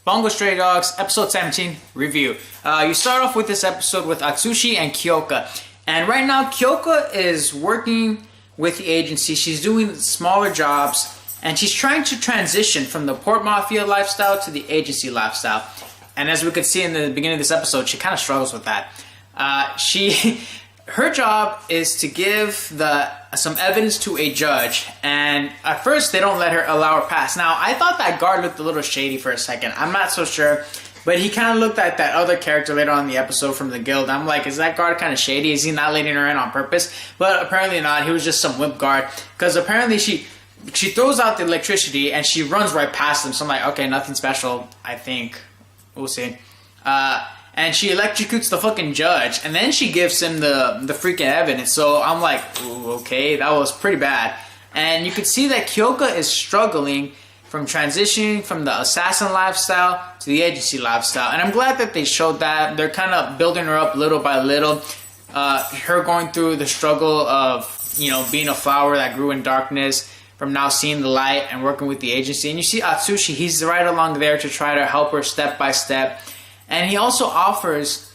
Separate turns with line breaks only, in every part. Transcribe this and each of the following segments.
Bungou Stray Dogs, episode 17 review. You start off with this episode with Atsushi and Kyoka. And right now, Kyoka is working with the agency. She's doing smaller jobs. And she's trying to transition from the port mafia lifestyle to the agency lifestyle. And as we could see in the beginning of this episode, she kind of struggles with that. Her job is to give some evidence to a judge, and at first they don't allow her pass. Now, I thought that guard looked a little shady for a second. I'm not so sure, but he kind of looked like that other character later on in the episode from the guild. I'm like, is that guard kind of shady? Is he not letting her in on purpose? But apparently not. He was just some whip guard, because apparently she throws out the electricity and she runs right past him. So I'm like, okay, nothing special, I think. We'll see. And she electrocutes the fucking judge, and then she gives him the freaking evidence. So I'm like, ooh, okay, that was pretty bad. And you could see that Kyoka is struggling from transitioning from the assassin lifestyle to the agency lifestyle. And I'm glad that they showed that. They're kind of building her up little by little. Her going through the struggle of, being a flower that grew in darkness, from now seeing the light and working with the agency. And you see Atsushi, he's right along there to try to help her step by step. And he also offers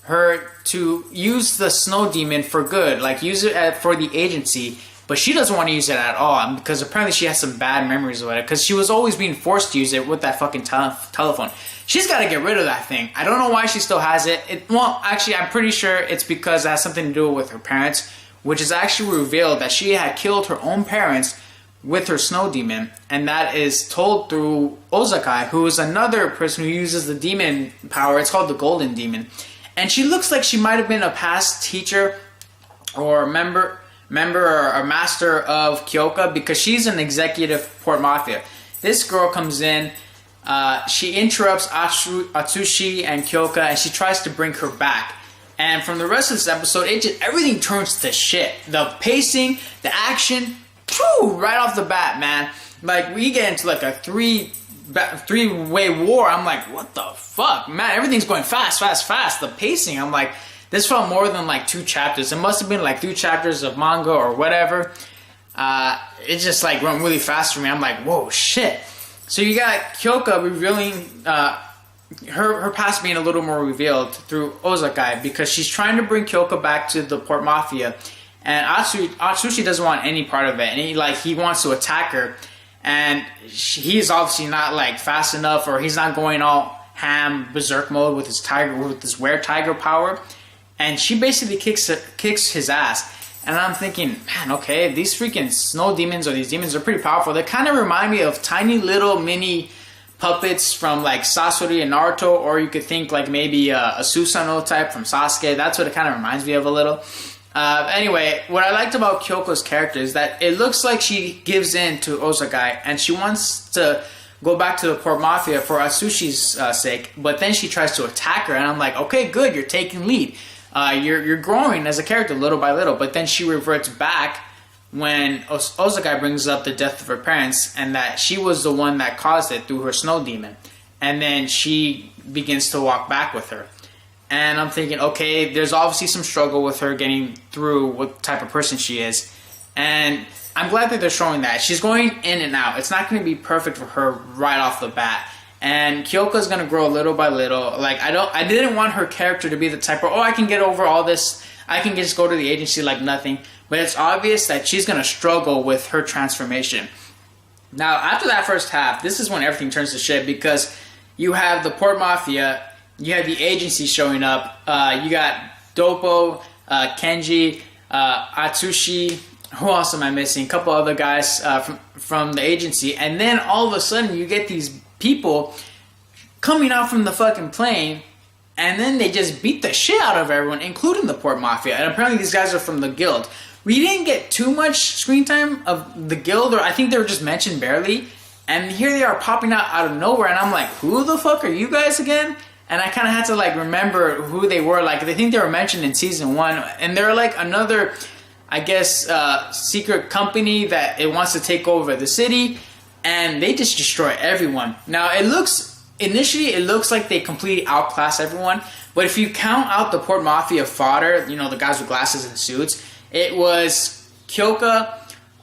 her to use the snow demon for good, like use it for the agency, but she doesn't want to use it at all because apparently she has some bad memories with it because she was always being forced to use it with that fucking telephone. She's got to get rid of that thing. I don't know why she still has it. Well, actually, I'm pretty sure it's because it has something to do with her parents, which is actually revealed that she had killed her own parents with her snow demon, and that is told through Ozakai, who is another person who uses the demon power. It's called the Golden Demon, and she looks like she might have been a past teacher or member or master of Kyoka, because she's an executive port mafia. This girl comes in, she interrupts Atsushi and Kyoka, and she tries to bring her back. And from the rest of this episode, everything turns to shit. The pacing, the action. Right off the bat, man. Like, we get into like a three-way war. I'm like, what the fuck? Man, everything's going fast. The pacing, I'm like, this felt more than like 2 chapters. It must have been like 2 chapters of manga or whatever. It just like went really fast for me. I'm like, whoa, shit. So you got Kyoka revealing her past being a little more revealed through Ozakai, because she's trying to bring Kyoka back to the port mafia. And Atsushi doesn't want any part of it, and he wants to attack her, and he's obviously not like fast enough, or he's not going all ham berserk mode with his were-tiger power, and she basically kicks his ass. And I'm thinking, man, okay, these freaking snow demons, or these demons, are pretty powerful. They kind of remind me of tiny little mini puppets from like Sasori and Naruto, or you could think like maybe a Susanoo type from Sasuke. That's what it kind of reminds me of a little. Anyway, what I liked about Kyoko's character is that it looks like she gives in to Ozakai, and she wants to go back to the port mafia for Atsushi's sake, but then she tries to attack her, and I'm like, okay, good, you're taking lead. You're growing as a character little by little, but then she reverts back when Ozakai brings up the death of her parents, and that she was the one that caused it through her snow demon. And then she begins to walk back with her. And I'm thinking, okay, there's obviously some struggle with her getting through what type of person she is. And I'm glad that they're showing that. She's going in and out. It's not going to be perfect for her right off the bat. And Kyoka's going to grow little by little. Like, I didn't want her character to be the type of, I can get over all this. I can just go to the agency like nothing. But it's obvious that she's going to struggle with her transformation. Now, after that first half, this is when everything turns to shit, because you have the port mafia. You have the agency showing up. You got Doppo, Kenji, Atsushi. Who else am I missing? A couple other guys from the agency. And then all of a sudden you get these people coming out from the fucking plane, and then they just beat the shit out of everyone, including the port mafia. And apparently these guys are from the guild. We didn't get too much screen time of the guild, or I think they were just mentioned barely. And here they are popping out of nowhere, and I'm like, who the fuck are you guys again? And I kind of had to like remember who they were. Like, I think they were mentioned in season 1, and they're like another, I guess, secret company that it wants to take over the city, and they just destroy everyone. Now, initially it looks like they completely outclass everyone, but if you count out the port mafia fodder, the guys with glasses and suits, it was Kyoka,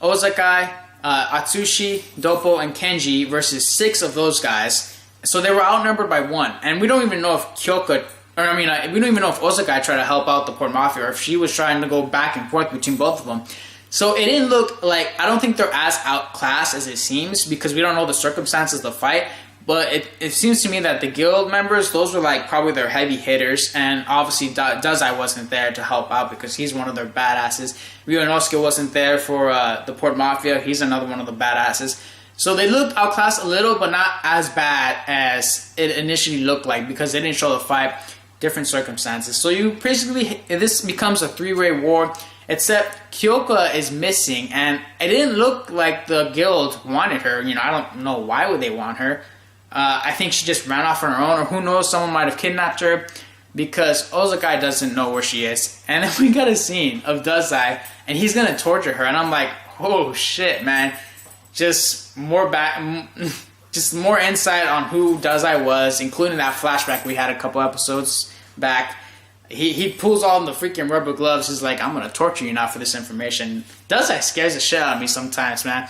Ozakai, Atsushi, Doppo, and Kenji versus 6 of those guys. So they were outnumbered by 1. And we don't even know if Kyoka, or I mean, we don't even know if Ozakai tried to help out the Port Mafia or if she was trying to go back and forth between both of them. So it didn't look like, I don't think they're as outclassed as it seems because we don't know the circumstances of the fight. But it seems to me that the guild members, those were like probably their heavy hitters. And obviously Dazai wasn't there to help out because he's one of their badasses. Ryunosuke wasn't there for the Port Mafia. He's another one of the badasses. So they looked outclassed a little, but not as bad as it initially looked like because they didn't show the fight. Different circumstances. So you basically, this becomes a 3-way war, except Kyoka is missing. And it didn't look like the guild wanted her. You know, I don't know why would they want her. I think she just ran off on her own, or who knows, someone might have kidnapped her because Ozakai doesn't know where she is. And then we got a scene of Dazai, and he's gonna torture her, and I'm like, oh shit, man. Just more insight on who Dazai was, including that flashback we had a couple episodes back. He pulls all the freaking rubber gloves. He's like, I'm gonna torture you now for this information. Dazai scares the shit out of me sometimes, man.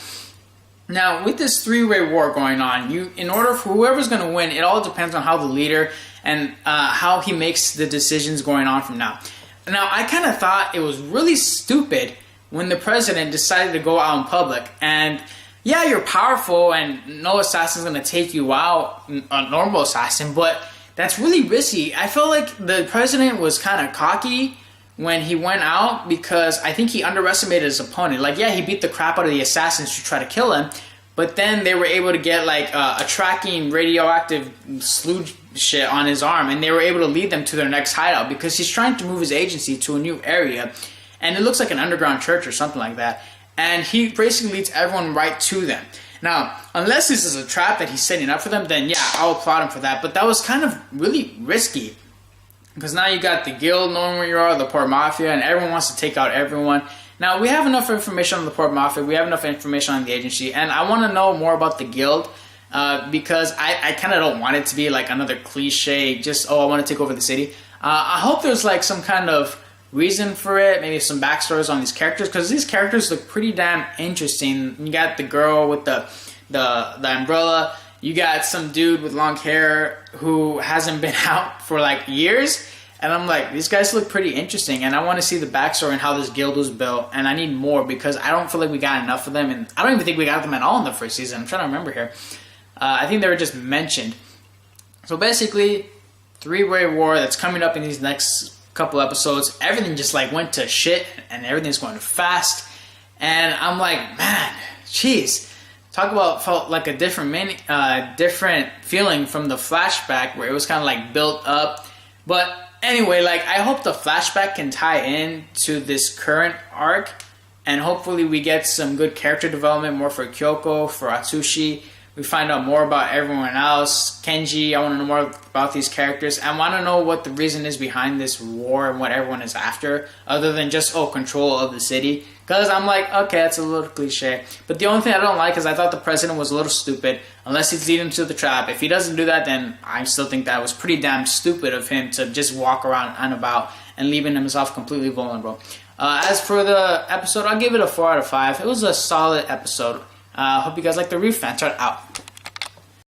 Now, with this 3-way war going on, in order for whoever's going to win, it all depends on how the leader and how he makes the decisions going on from now. Now, I kind of thought it was really stupid when the president decided to go out in public. And yeah, you're powerful and no assassin's going to take you out, a normal assassin, but that's really risky. I felt like the president was kind of cocky when he went out because I think he underestimated his opponent. Like, yeah, he beat the crap out of the assassins to try to kill him, but then they were able to get like a tracking radioactive sludge shit on his arm, and they were able to lead them to their next hideout because he's trying to move his agency to a new area, and it looks like an underground church or something like that, and he basically leads everyone right to them. Now, unless this is a trap that he's setting up for them, then yeah, I'll applaud him for that, but that was kind of really risky. Because now you got the guild knowing where you are, the Port Mafia, and everyone wants to take out everyone. Now, we have enough information on the Port Mafia, we have enough information on the agency, and I want to know more about the guild, because I kind of don't want it to be like another cliche, just, oh, I want to take over the city. I hope there's like some kind of reason for it, maybe some backstories on these characters, because these characters look pretty damn interesting. You got the girl with the umbrella. You got some dude with long hair who hasn't been out for like years. And I'm like, these guys look pretty interesting. And I want to see the backstory and how this guild was built. And I need more because I don't feel like we got enough of them. And I don't even think we got them at all in the first season. I'm trying to remember here. I think they were just mentioned. So basically, 3-way war that's coming up in these next couple episodes. Everything just like went to shit and everything's going fast. And I'm like, man, jeez. Talk about felt like a different feeling from the flashback where it was kind of like built up. But anyway, like I hope the flashback can tie in to this current arc, and hopefully we get some good character development, more for Kyoko, for Atsushi. We find out more about everyone else. Kenji, I want to know more about these characters. I want to know what the reason is behind this war and what everyone is after, other than just, oh, control of the city. Because I'm like, okay, that's a little cliche. But the only thing I don't like is I thought the president was a little stupid, unless he's leading to the trap. If he doesn't do that, then I still think that was pretty damn stupid of him to just walk around and about and leaving himself completely vulnerable. As for the episode, I'll give it a 4 out of 5. It was a solid episode. Hope you guys like the review. Fan chart out.